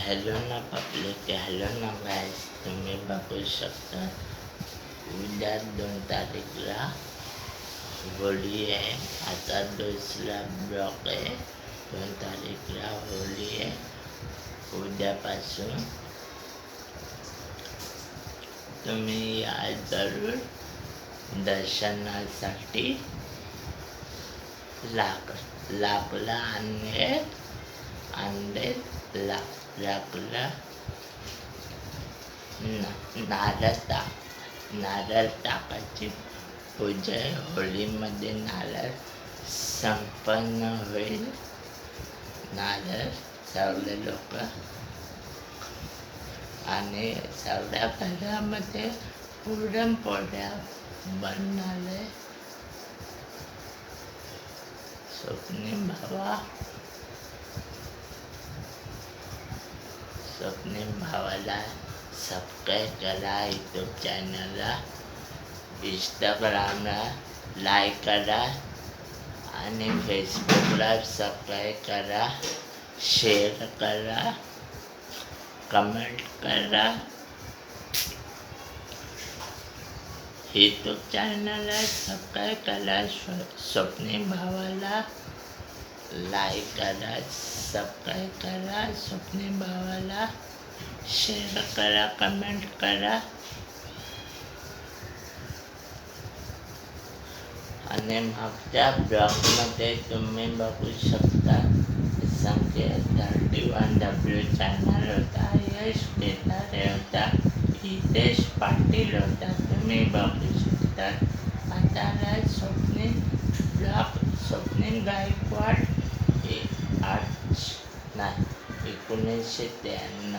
Hello ना public, hello ना गाईस. तुम्ही बघू शकता उद्या 2 तारीखला होळी आहे. आता दुसरा ब्लॉक आहे. 2 तारीखला होळी आहे. उद्यापासून तुम्ही या जरूर दर्शनासाठी. लाकडं लाकडं नारळ टाकायची पूजा आहे. होळीमध्ये नारळ संपन्न होईल. नारळ सगळे लोक आणि सगळ्या घरामध्ये पुरणपोळ्या बनणारे. स्वप्नील भावाला सबस्क्राईब करा. यूट्यूब चॅनलला, इंस्टाग्रामला लाईक करा आणि फेसबुकला सबस्क्राईब करा. शेअर करा, कमेंट करा. यूट्यूब चॅनलला सबस्क्राईब करा. स्वप्नील भावाला लाईक करा, सबस्क्राईब करा. स्वप्नील भावाला शेअर करा, कमेंट करा. आणि मागच्या ब्लॉगमध्ये तुम्ही बघू शकता संकेत 31W चॅनल होता. यश केदारे होता. हितेश पाटील होता. तुम्ही बघू शकता. आता स्वप्नील गायकवाड 1993